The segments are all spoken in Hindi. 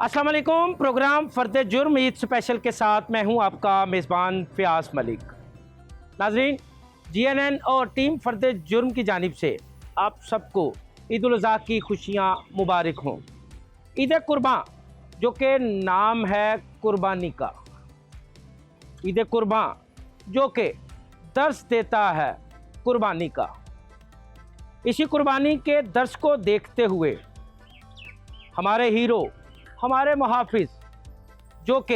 अस्सलाम वालेकुम। प्रोग्राम फ़र्द जुर्म ईद स्पेशल के साथ मैं हूं आपका मेज़बान फ़ियाज़ मलिक। नाज़रीन, GNN और टीम फ़र्द जुर्म की जानिब से आप सबको ईद उल अज़हा की खुशियाँ मुबारक हों। ईद कुर्बान जो कि नाम है कुर्बानी का, ईद कुर्बान जो कि दर्स देता है कुर्बानी का। इसी कुर्बानी के दर्स को देखते हुए हमारे हीरो, हमारे मुहाफ़िज़ जो कि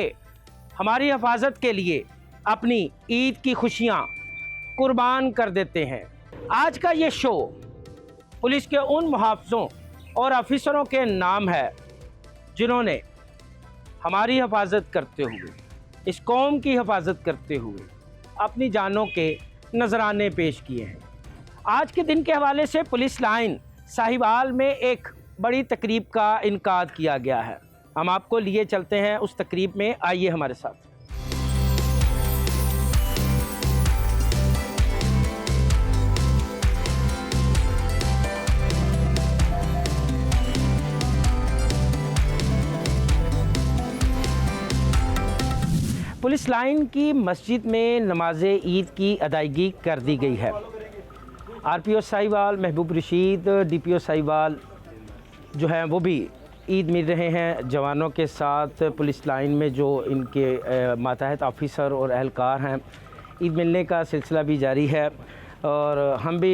हमारी हिफाजत के लिए अपनी ईद की खुशियाँ कुर्बान कर देते हैं। आज का ये शो पुलिस के उन मुहाफ़िज़ों और ऑफिसरों के नाम है जिन्होंने हमारी हिफाजत करते हुए, इस कौम की हिफाजत करते हुए अपनी जानों के नजराने पेश किए हैं। आज के दिन के हवाले से पुलिस लाइन साहिवाल में एक बड़ी तकरीब का इनकाद किया गया है। हम आपको लिए चलते हैं उस तकरीब में, आइए हमारे साथ। पुलिस लाइन की मस्जिद में नमाज ईद की अदायगी कर दी गई है। RPO साहिवाल महबूब रशीद, DPO साहिवाल जो हैं वो भी ईद मिल रहे हैं जवानों के साथ। पुलिस लाइन में जो इनके मातहत ऑफिसर और एहलकार हैं, ईद मिलने का सिलसिला भी जारी है और हम भी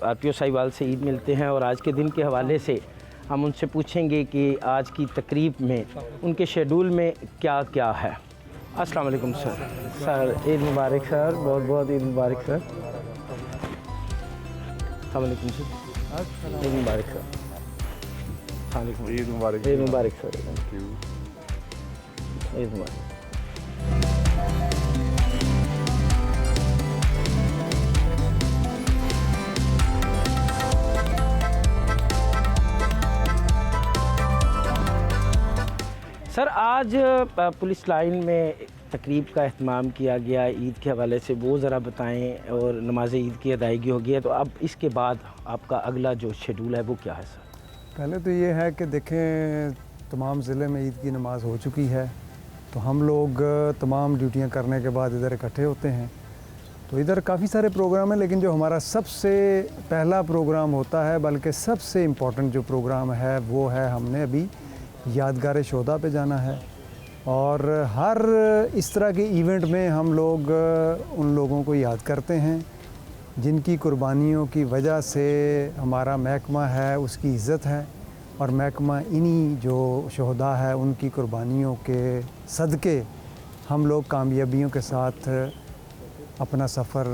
RPO साहिवाल से ईद मिलते हैं और आज के दिन के हवाले से हम उनसे पूछेंगे कि आज की तकरीब में उनके शेड्यूल में क्या क्या है। अस्सलाम वालेकुम सर। सर ईद मुबारक सर, बहुत बहुत ईद मुबारक सर। अस्सलाम वालेकुम sir, Eid Mubarak sir. Eid Mubarak, Eid Mubarak sir. Thank you, Eid Mubarak. Sir आज पुलिस लाइन में तकरीब का अहतमाम किया गया ईद के हवाले से, वो ज़रा बताएं, और नमाज ईद की अदायगी हो गई है, तो अब इसके बाद आपका अगला जो शेड्यूल है वो क्या है सर? पहले तो ये है कि देखें, तमाम ज़िले में ईद की नमाज़ हो चुकी है, तो हम लोग तमाम ड्यूटियां करने के बाद इधर इकट्ठे होते हैं। तो इधर काफ़ी सारे प्रोग्राम हैं, लेकिन जो हमारा सबसे पहला प्रोग्राम होता है, बल्कि सबसे इम्पोर्टेंट जो प्रोग्राम है वो है, हमने अभी यादगार शोदा पे जाना है। और हर इस तरह के इवेंट में हम लोग उन लोगों को याद करते हैं जिनकी कुर्बानियों की वजह से हमारा महकमा है उसकी इज़्ज़त है, और महकमा इन्हीं जो शोहदा है उनकी कुर्बानियों के सदक़े हम लोग कामयाबियों के साथ अपना सफ़र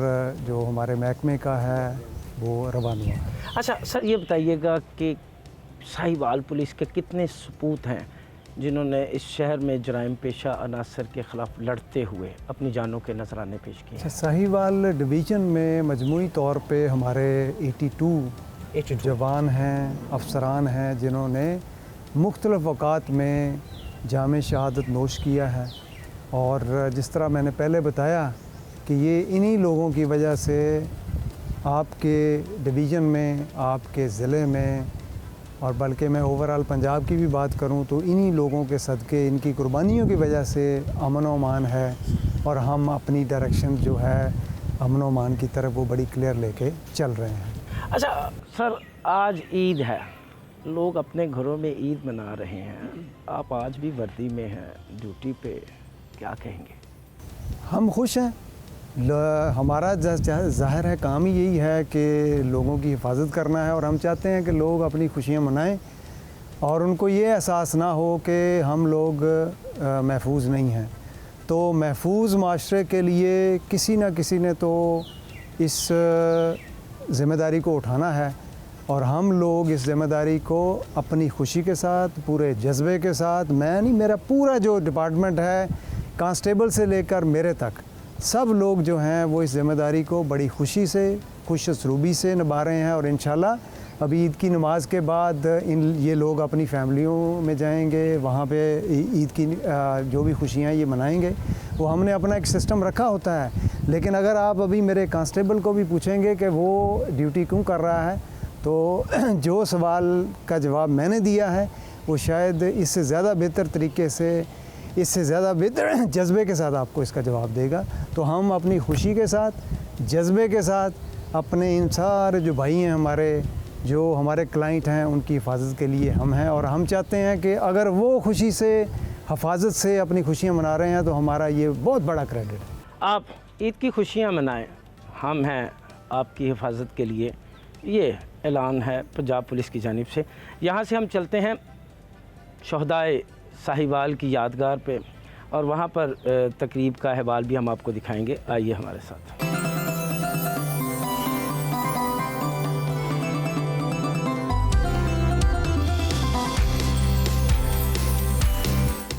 जो हमारे महकमे का है वो रवाना हुआ है। अच्छा सर, ये बताइएगा कि साहिवाल पुलिस के कितने सपूत हैं जिन्होंने इस शहर में जराइम पेशा अनासर के ख़िलाफ़ लड़ते हुए अपनी जानों के नजराने पेश किए? अच्छा, साहिवाल डिवीज़न में मजमूई तौर पे हमारे 82 जवान हैं, अफसरान हैं, जिन्होंने मुख्तलिफ़ औक़ात में जाम शहादत नोश किया है। और जिस तरह मैंने पहले बताया कि ये इन्हीं लोगों की वजह से आपके डिवीज़न में, आपके ज़िले में, और बल्कि मैं ओवरऑल पंजाब की भी बात करूं तो इन्हीं लोगों के सदक़े, इनकी कुर्बानियों की वजह से अमन व अमान है, और हम अपनी डायरेक्शन जो है अमन व अमान की तरफ वो बड़ी क्लियर लेके चल रहे हैं। अच्छा सर, आज ईद है, लोग अपने घरों में ईद मना रहे हैं, आप आज भी वर्दी में हैं, ड्यूटी पे, क्या कहेंगे? हम खुश हैं। हमारा ज़ाहिर है काम ही यही है कि लोगों की हिफाजत करना है, और हम चाहते हैं कि लोग अपनी खुशियाँ मनाएं और उनको ये एहसास ना हो कि हम लोग महफूज नहीं हैं। तो महफूज माशरे के लिए किसी न किसी ने तो इस ज़िम्मेदारी को उठाना है, और हम लोग इस ज़िम्मेदारी को अपनी खुशी के साथ, पूरे जज्बे के साथ, मैं नहीं, मेरा पूरा जो डिपार्टमेंट है, कांस्टेबल से लेकर मेरे तक, सब लोग जो हैं वो इस ज़िम्मेदारी को बड़ी खुशी से, खुश उसलूबी से निभा रहे हैं। और इंशाल्लाह अभी ईद की नमाज़ के बाद ये लोग अपनी फैमिलियों में जाएंगे, वहाँ पे ईद की जो भी खुशियाँ ये मनाएंगे, वो हमने अपना एक सिस्टम रखा होता है। लेकिन अगर आप अभी मेरे कांस्टेबल को भी पूछेंगे कि वो ड्यूटी क्यों कर रहा है, तो जो सवाल का जवाब मैंने दिया है वो शायद इससे ज़्यादा बेहतर तरीके से, इससे ज़्यादा बेहतर जज्बे के साथ आपको इसका जवाब देगा। तो हम अपनी खुशी के साथ, जज्बे के साथ अपने इन सारे जो भाई हैं हमारे, जो हमारे क्लाइंट हैं, उनकी हिफाजत के लिए हम हैं। और हम चाहते हैं कि अगर वो खुशी से, हिफाजत से अपनी खुशियाँ मना रहे हैं तो हमारा ये बहुत बड़ा क्रेडिट है। आप ईद की खुशियाँ मनाएं, हम हैं आपकी हिफाजत के लिए, ये ऐलान है पंजाब पुलिस की जानिब से। यहाँ से हम चलते हैं शहदाए साहिवाल की यादगार पे और वहाँ पर तकरीब का अहवाल भी हम आपको दिखाएंगे। आइए हमारे साथ।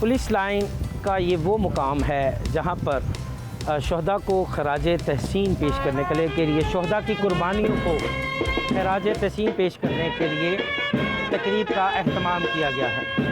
पुलिस लाइन का ये वो मुकाम है जहाँ पर शहदा को खराज तहसीन पेश करने के लिए शहदा की कुर्बानियों को खराज तहसीन पेश करने के लिए तकरीब का अहतमाम किया गया है।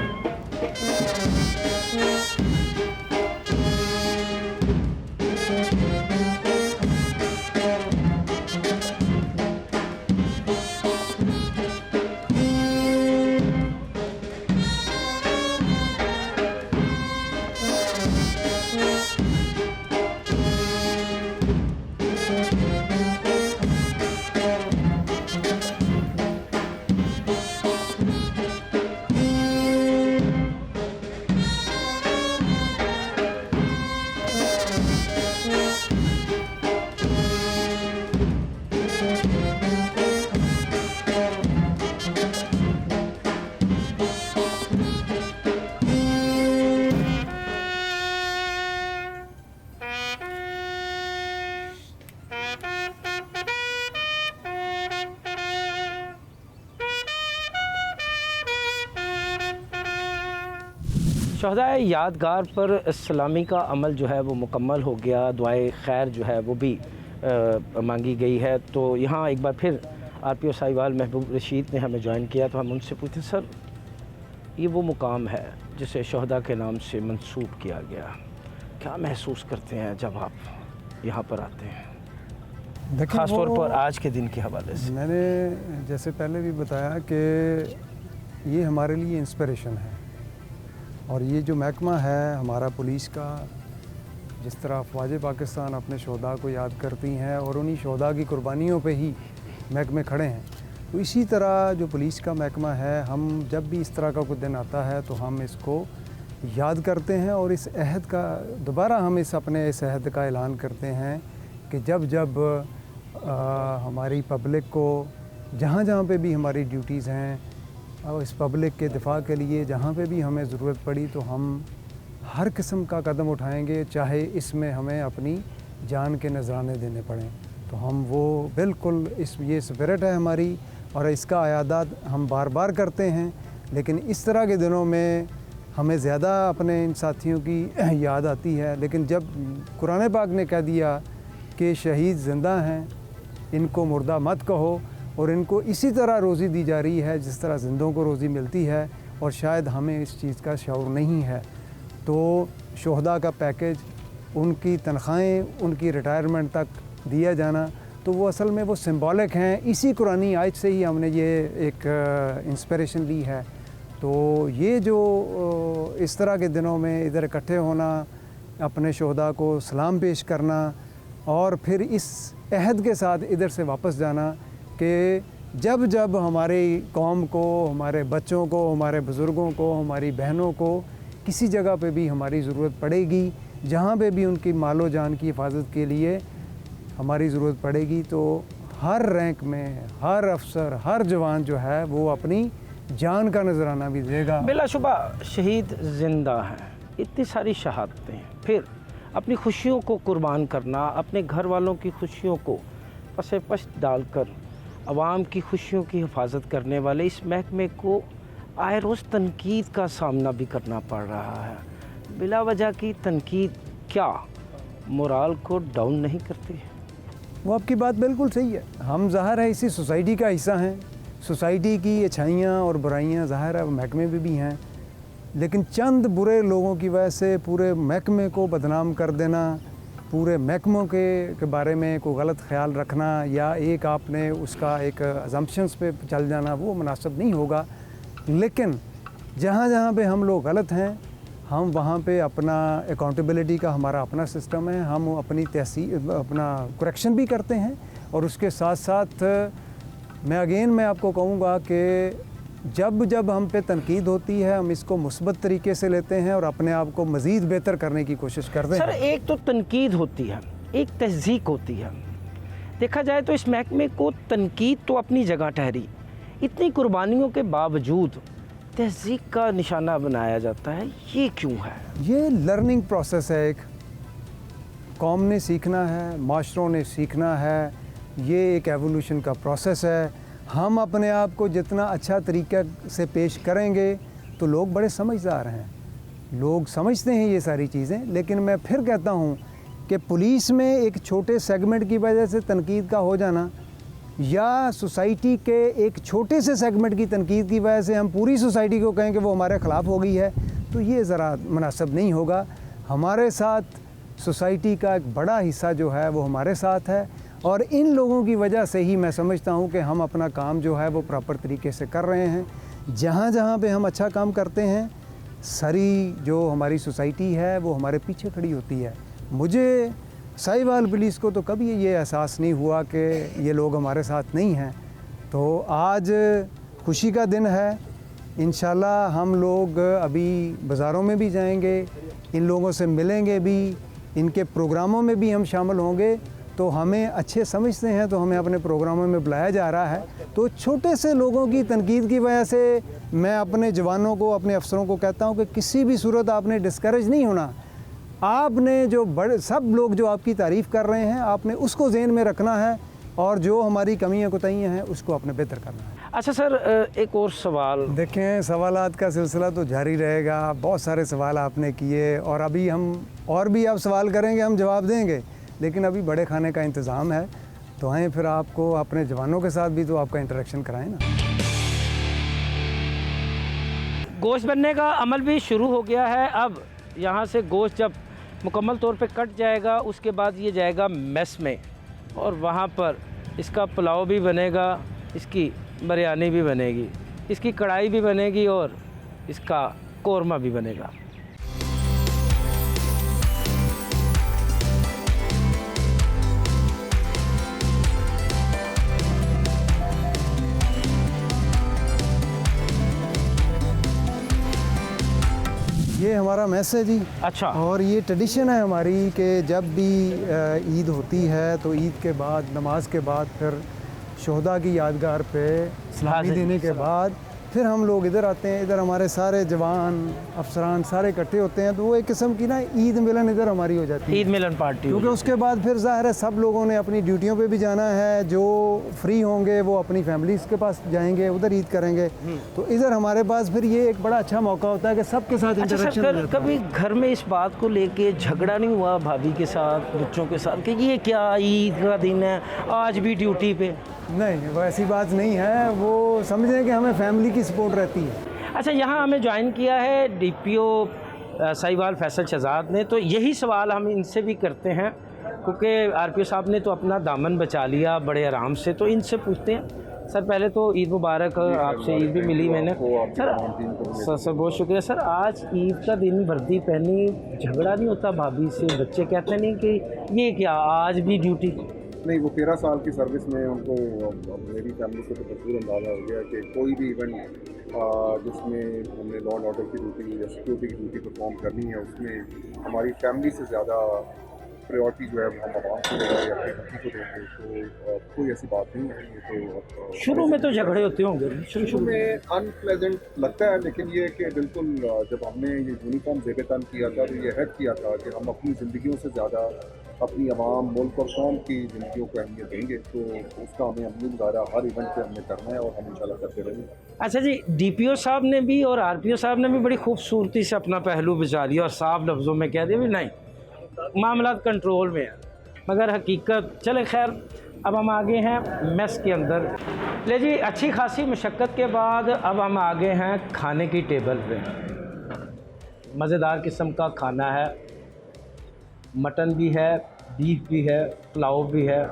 शहदाए यादगार पर सलामी का अमल जो है वो मुकम्मल हो गया, दुआए खैर जो है वो भी मांगी गई है। तो यहाँ एक बार फिर RPO साहिवाल महबूब रशीद ने हमें ज्वाइन किया, तो हम उनसे पूछते सर ये वो मुकाम है जिसे शहदा के नाम से मंसूब किया गया, क्या महसूस करते हैं जब आप यहाँ पर आते हैं, ख़ास तौर पर आज के दिन के हवाले से? मैंने जैसे पहले भी बताया कि ये हमारे लिए इंस्पिरेशन है और ये जो महकमा है हमारा पुलिस का, जिस तरह अफवाज पाकिस्तान अपने शहदा को याद करती हैं और उन्हीं शहदा की कुर्बानियों पे ही महकमे खड़े हैं, तो इसी तरह जो पुलिस का महकमा है, हम जब भी इस तरह का कोई दिन आता है तो हम इसको याद करते हैं और इस अहद का दोबारा हम इस अहद का ऐलान करते हैं कि जब जब हमारी पब्लिक को जहाँ जहाँ पे भी हमारी ड्यूटीज़ हैं और इस पब्लिक के दिफा के लिए जहाँ पे भी हमें ज़रूरत पड़ी तो हम हर किस्म का कदम उठाएंगे, चाहे इसमें हमें अपनी जान के नजराने देने पड़ें। तो हम वो बिल्कुल ये स्पिरिट है हमारी और इसका अयादात हम बार बार करते हैं। लेकिन इस तरह के दिनों में हमें ज़्यादा अपने इन साथियों की याद आती है। लेकिन जब कुरान पाक ने कह दिया कि शहीद ज़िंदा हैं, इनको मुर्दा मत कहो, और इनको इसी तरह रोज़ी दी जा रही है जिस तरह ज़िंदों को रोज़ी मिलती है, और शायद हमें इस चीज़ का शऊर नहीं है। तो शहदा का पैकेज, उनकी तनख्वाहें, उनकी रिटायरमेंट तक दिया जाना, तो वो असल में वो सिंबॉलिक हैं। इसी कुरानी आयत से ही हमने ये एक इंस्पिरेशन ली है। तो ये जो इस तरह के दिनों में इधर इकट्ठे होना, अपने शहदा को सलाम पेश करना और फिर इस अहद के साथ इधर से वापस जाना कि जब जब हमारी कौम को, हमारे बच्चों को, हमारे बुज़ुर्गों को, हमारी बहनों को किसी जगह पे भी हमारी ज़रूरत पड़ेगी, जहाँ पे भी उनकी मालो जान की हिफाजत के लिए हमारी ज़रूरत पड़ेगी, तो हर रैंक में हर अफसर, हर जवान जो है वो अपनी जान का नजराना भी देगा। बिलाशुबा शहीद ज़िंदा हैं, इतनी सारी शहादतें, फिर अपनी खुशियों को कुर्बान करना, अपने घर वालों की खुशियों को पसे पश्त डालकर आवाम की खुशियों की हिफाजत करने वाले इस महकमे को आए रोज़ तनकीद का सामना भी करना पड़ रहा है। बिला वजह की तनकीद क्या मोराल को डाउन नहीं करती? वो आपकी बात बिल्कुल सही है। हम ज़ाहिर है इसी सोसाइटी का हिस्सा हैं। सोसाइटी की अच्छाइयाँ और बुराइयाँ ज़ाहिर है महकमे में भी हैं, लेकिन चंद बुरे लोगों की वजह से पूरे महकमे को बदनाम कर देना, पूरे महकमों के बारे में कोई गलत ख्याल रखना या एक आपने उसका एक अजम्पशंस पे चल जाना, वो मुनासिब नहीं होगा। लेकिन जहाँ जहाँ पे हम लोग गलत हैं हम वहाँ पे अपना अकाउंटेबिलिटी का हमारा अपना सिस्टम है, हम अपनी अपना करेक्शन भी करते हैं। और उसके साथ साथ मैं आपको कहूँगा कि जब जब हम पे तनकीद होती है हम इसको मुस्बत तरीके से लेते हैं और अपने आप को मज़ीद बेहतर करने की कोशिश करते हैं। सर, एक तो तनकीद होती है, एक तहज़ीक होती है। देखा जाए तो इस महकमे को तनकीद तो अपनी जगह ठहरी, इतनी कुर्बानियों के बावजूद तहज़ीक का निशाना बनाया जाता है, ये क्यों है? ये लर्निंग प्रोसेस है, एक कौम ने सीखना है, माशरों ने सीखना है, ये एक एवोल्यूशन का प्रोसेस है। हम अपने आप को जितना अच्छा तरीक़े से पेश करेंगे तो लोग बड़े समझदार हैं, लोग समझते हैं ये सारी चीज़ें। लेकिन मैं फिर कहता हूँ कि पुलिस में एक छोटे सेगमेंट की वजह से तनकीद का हो जाना या सोसाइटी के एक छोटे से सेगमेंट की तनकीद की वजह से हम पूरी सोसाइटी को कहें कि वो हमारे ख़िलाफ़ हो गई है, तो ये ज़रा मुनासिब नहीं होगा। हमारे साथ सोसाइटी का एक बड़ा हिस्सा जो है वो हमारे साथ है और इन लोगों की वजह से ही मैं समझता हूँ कि हम अपना काम जो है वो प्रॉपर तरीके से कर रहे हैं। जहाँ जहाँ पे हम अच्छा काम करते हैं सारी जो हमारी सोसाइटी है वो हमारे पीछे खड़ी होती है। मुझे साहिवाल पुलिस को तो कभी ये एहसास नहीं हुआ कि ये लोग हमारे साथ नहीं हैं। तो आज खुशी का दिन है, इंशाल्लाह हम लोग अभी बाज़ारों में भी जाएंगे, इन लोगों से मिलेंगे भी, इनके प्रोग्रामों में भी हम शामिल होंगे। तो हमें अच्छे समझते हैं तो हमें अपने प्रोग्रामों में बुलाया जा रहा है। तो छोटे से लोगों की तनकीद की वजह से मैं अपने जवानों को, अपने अफसरों को कहता हूँ कि किसी भी सूरत आपने डिस्करेज नहीं होना। आपने जो बड़े सब लोग जो आपकी तारीफ़ कर रहे हैं आपने उसको ज़हन में रखना है और जो हमारी कमियां कोताहियां हैं उसको आपने बेहतर करना है। अच्छा सर, एक और सवाल। देखें, सवालात का सिलसिला तो जारी रहेगा, बहुत सारे सवाल आपने किए और अभी हम और भी आप सवाल करेंगे, हम जवाब देंगे, लेकिन अभी बड़े खाने का इंतज़ाम है। तो आएँ फिर आपको अपने जवानों के साथ भी तो आपका इंटरेक्शन कराएं ना। गोश्त बनने का अमल भी शुरू हो गया है। अब यहाँ से गोश्त जब मुकम्मल तौर पे कट जाएगा उसके बाद ये जाएगा मेस में और वहाँ पर इसका पुलाव भी बनेगा, इसकी बिरयानी भी बनेगी, इसकी कढ़ाई भी बनेगी और इसका कौरमा भी बनेगा। ये हमारा मैस है जी। अच्छा। और ये ट्रेडिशन है हमारी कि जब भी ईद होती है तो ईद के बाद, नमाज के बाद, फिर शोहदा की यादगार पे सलामी देने के बाद फिर हम लोग इधर आते हैं। इधर हमारे सारे जवान, अफसरान सारे इकट्ठे होते हैं, तो वो एक किस्म की ना ईद मिलन इधर हमारी हो जाती है, ईद मिलन पार्टी। क्योंकि उसके बाद फिर ज़ाहिर है सब लोगों ने अपनी ड्यूटियों पे भी जाना है। जो फ्री होंगे वो अपनी फैमिलीज़ के पास जाएंगे, उधर ईद करेंगे। तो इधर हमारे पास फिर ये एक बड़ा अच्छा मौका होता है कि सबके साथ इंटरेक्शन हो जाता है। कभी घर में इस बात को लेके झगड़ा नहीं हुआ भाभी के साथ, बच्चों के साथ, कि ये क्या ईद का दिन है आज भी ड्यूटी पे? नहीं, वो ऐसी बात नहीं है, वो समझें कि हमें फैमिली की सपोर्ट रहती है। अच्छा, यहाँ हमें ज्वाइन किया है डीपीओ साहिवाल फैसल शहजाद ने, तो यही सवाल हम इनसे भी करते हैं क्योंकि आरपीओ साहब ने तो अपना दामन बचा लिया बड़े आराम से। तो इनसे पूछते हैं। सर पहले तो ईद मुबारक, आपसे ईद भी मिली मैंने। सर बहुत शुक्रिया। सर आज ईद का दिन, वर्दी पहनी, झगड़ा नहीं होता भाभी से? बच्चे कहते नहीं कि ये क्या आज भी ड्यूटी? नहीं, वो 13 साल की सर्विस में उनको मेरी फैमिली से तो भरपूर अंदाज़ा हो गया कि कोई भी इवेंट जिसमें हमने लॉ एंड ऑर्डर की ड्यूटी या सिक्योरिटी की ड्यूटी परफॉर्म करनी है उसमें हमारी फैमिली से ज़्यादा प्रायोरिटी जो है हम आवाम को देंगे या अपनी बच्ची को देंगे। तो कोई ऐसी बात नहीं है। ये तो शुरू में तो झगड़े होते होंगे, शुरू में अनप्लेजेंट लगता है, लेकिन ये कि बिल्कुल जब हमने ये यूनिफॉर्म ज़ेब-ए-तन किया था तो ये अहद किया था कि हम अपनी ज़िंदगियों से ज़्यादा अपनी आवाम, मुल्क और कौम की ज़िंदगियों को अहमियत देंगे। तो उसका हमें अमली मुजाहरा हर इवेंट पे हमने करना है और हम इंशाल्लाह करते रहेंगे। अच्छा जी, डीपीओ साहब ने भी और आरपीओ साहब ने भी बड़ी खूबसूरती से अपना पहलू बचा लिया और साफ लफ्ज़ों में कह दिया भी नहीं, मामला कंट्रोल में है, मगर हकीकत चले खैर। अब हम आगे हैं मेस के अंदर। ले जी, अच्छी खासी मशक्क़त के बाद अब हम आगे हैं खाने की टेबल पे। मज़ेदार किस्म का खाना है, मटन भी है, बीफ भी है, पुलाव भी है,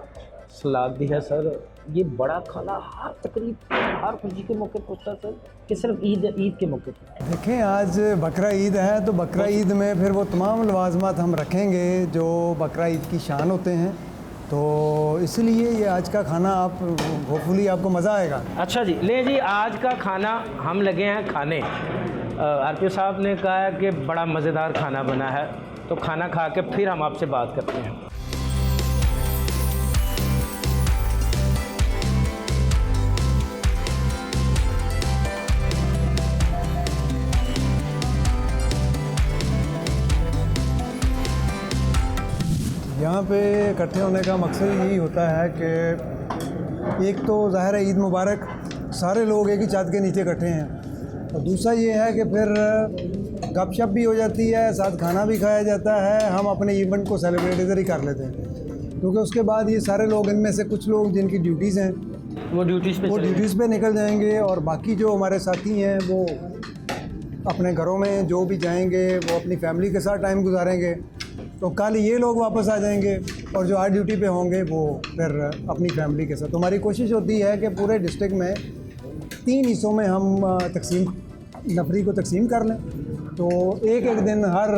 सलाद भी है। सर ये बड़ा खाना हर तकरीब हर खुशी के मौके पर होता है सर, कि सिर्फ ईद के मौके पर? देखें, आज बकरा ईद है तो बकरा ईद में फिर वो तमाम लवाजमात हम रखेंगे जो बकरा ईद की शान होते हैं, तो इसलिए ये आज का खाना आप होपफुली आपको मज़ा आएगा। अच्छा जी, ले जी, आज का खाना हम लगे हैं खाने। आरपीओ साहब ने कहा है कि बड़ा मज़ेदार खाना बना है, तो खाना खा के फिर हम आपसे बात करते हैं। यहाँ पे इकट्ठे होने का मकसद यही होता है कि एक तो ज़ाहिर है ईद मुबारक, सारे लोग एक ही छत के नीचे इकट्ठे हैं, और दूसरा ये है कि फिर गपशप भी हो जाती है, साथ खाना भी खाया जाता है, हम अपने इवेंट को सेलिब्रेट इधर ही कर लेते हैं। क्योंकि उसके बाद ये सारे लोग, इनमें से कुछ लोग जिनकी ड्यूटीज़ हैं वो ड्यूटीज़ पे निकल जाएंगे, और बाकी जो हमारे साथी हैं वो अपने घरों में जो भी जाएंगे वो अपनी फैमिली के साथ टाइम गुजारेंगे। तो कल ये लोग वापस आ जाएंगे, और जो आज ड्यूटी पे होंगे वो फिर अपनी फैमिली के साथ। तो हमारी कोशिश होती है कि पूरे डिस्ट्रिक्ट में 3 हिस्सों में हम नफरी को तकसीम कर लें, तो एक एक दिन हर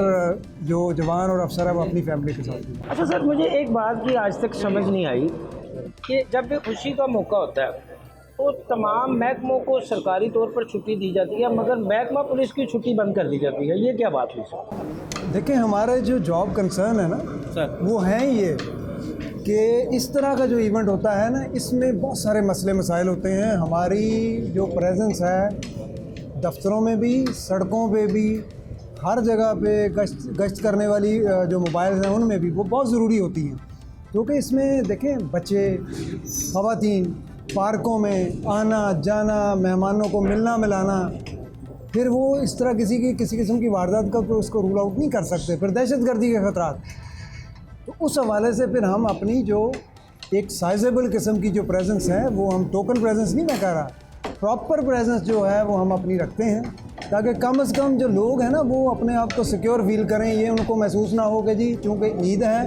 जो जवान और अफसर है वो अपनी फैमिली के साथ। अच्छा सर, मुझे एक बात की आज तक समझ नहीं आई कि जब भी खुशी का मौका होता है तो तमाम महकमों को सरकारी तौर पर छुट्टी दी जाती है, मगर महकमा पुलिस की छुट्टी बंद कर दी जाती है, ये क्या बात हुई सर? देखिए, हमारे जो जॉब कंसर्न है ना सर, वो हैं ये कि इस तरह का जो इवेंट होता है ना, इसमें बहुत सारे मसले मसाइल होते हैं। हमारी जो प्रेजेंस है दफ्तरों में भी, सड़कों पे भी, हर जगह पे गश्त करने वाली जो मोबाइल्स हैं उनमें भी वो बहुत ज़रूरी होती हैं, क्योंकि इसमें देखें बच्चे, ख़वातीन पार्कों में आना जाना, मेहमानों को मिलना मिलाना, फिर वो इस तरह किसी किस्म की वारदात का तो उसको रूल आउट नहीं कर सकते, फिर दहशतगर्दी के ख़तरात। तो उस हवाले से फिर हम अपनी जो एक साइजेबल किस्म की जो प्रेजेंस है, वो हम टोकन प्रेजेंस नहीं मैं कह रहा, प्रॉपर प्रेजेंस जो है वो हम अपनी रखते हैं, ताकि कम से कम जो लोग हैं ना वो अपने आप को सिक्योर फील करें। ये उनको महसूस ना हो कि जी चूँकि ईद है,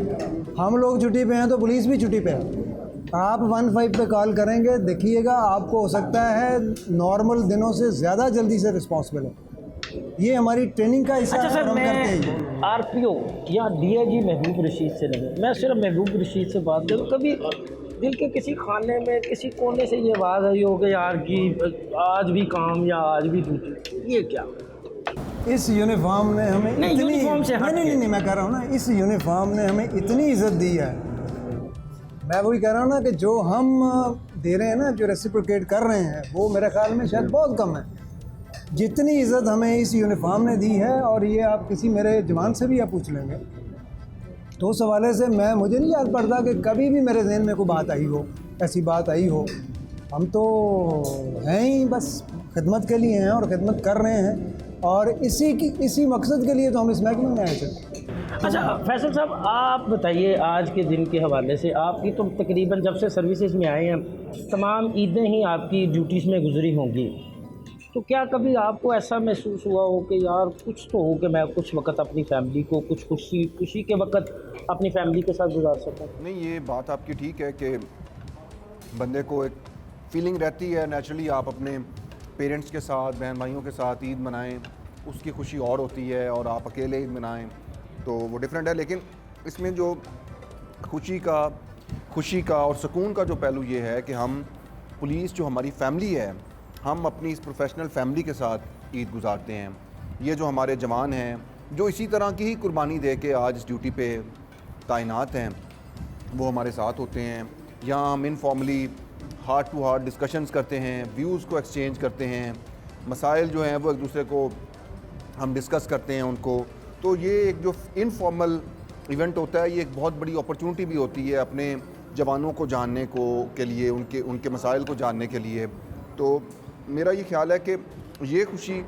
हम लोग छुट्टी पे हैं तो पुलिस भी छुट्टी पे है। आप 15 पे कॉल करेंगे, देखिएगा आपको हो सकता है नॉर्मल दिनों से ज़्यादा जल्दी से रिस्पॉन्स मिले। ये हमारी ट्रेनिंग का हिस्सा अच्छा है, सर, हम करते हैं। मैं आरपीओ या डीआईजी महबूब रशीद से नहीं, मैं सिर्फ महबूब रशीद से बात करूँ, कभी दिल के किसी खाने में किसी कोने से ये आवाज़ आई हो कि यार की आज भी काम या आज भी ड्यूटी, ये क्या? इस यूनिफॉर्म ने हमें नहीं, इतनी यूनिफॉर्म से हट के। नहीं मैं कह रहा हूँ ना, इस यूनिफॉर्म ने हमें इतनी इज्जत दी है। मैं वही कह रहा हूँ ना कि जो हम दे रहे हैं ना, जो रेसिप्रोकेट कर रहे हैं, वो मेरे ख्याल में शायद बहुत कम है जितनी इज़्ज़त हमें इस यूनिफॉर्म ने दी है। और ये आप किसी मेरे जवान से भी आप पूछ लेंगे, तो उस हवाले से मुझे नहीं याद पड़ता कि कभी भी मेरे जहन में कोई बात आई हो, ऐसी बात आई हो। हम तो हैं ही बस खिदमत के लिए हैं और ख़िदमत कर रहे हैं, और इसी मकसद के लिए तो हम इस महकमे में आए थे। अच्छा फैसल साहब, आप बताइए आज के दिन के हवाले से, आपकी तो तकरीबन जब से सर्विसेज में आए हैं तमाम ईदें ही आपकी ड्यूटीज़ में गुजरी होंगी, तो क्या कभी आपको ऐसा महसूस हुआ हो कि यार कुछ तो हो कि मैं कुछ वक्त अपनी फैमिली को, कुछ खुशी के वक्त अपनी फैमिली के साथ गुजार सकूं? नहीं, ये बात आपकी ठीक है कि बंदे को एक फीलिंग रहती है नेचुरली, आप अपने पेरेंट्स के साथ, बहन भाइयों के साथ ईद मनाएं, उसकी खुशी और होती है, और आप अकेले ईद मनाएं तो वो डिफरेंट है। लेकिन इसमें जो खुशी का और सुकून का जो पहलू ये है कि हम पुलिस जो हमारी फैमिली है, हम अपनी इस प्रोफेशनल फैमिली के साथ ईद गुजारते हैं। ये जो हमारे जवान हैं जो इसी तरह की ही कुर्बानी दे के आज इस ड्यूटी पे तैनात हैं, वो हमारे साथ होते हैं। यहाँ हम informally heart to heart discussions करते हैं, व्यूज़ को एक्सचेंज करते हैं, मसाइल जो हैं वो एक दूसरे को हम डिस्कस करते हैं उनको। तो ये एक जो इनफॉर्मल इवेंट होता है, ये एक बहुत बड़ी अपॉर्चुनिटी भी होती है अपने जवानों को जानने के लिए, उनके मसाइल को जानने के लिए। तो मेरा ये ख्याल है कि ये खुशी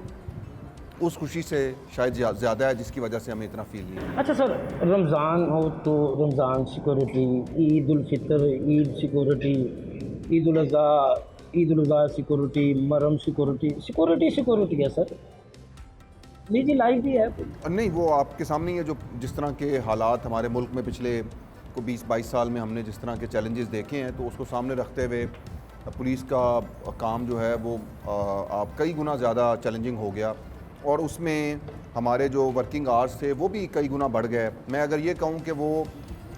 उस खुशी से शायद ज़्यादा है जिसकी वजह से हमें इतना फील नहीं है। अच्छा सर, रमज़ान हो तो Ramzan security, Eid ul Fitr Eid security, Eid ul Azha security, Muharram security है सर, निजी लाइफ भी है। नहीं, वो आपके सामने ही है जो जिस तरह के हालात हमारे मुल्क में पिछले को 20-22 साल में हमने जिस तरह के चैलेंजेस देखे हैं, तो उसको सामने रखते हुए पुलिस का काम जो है वो आप कई गुना ज़्यादा चैलेंजिंग हो गया, और उसमें हमारे जो वर्किंग आवर्स थे वो भी कई गुना बढ़ गए। मैं अगर ये कहूँ कि वो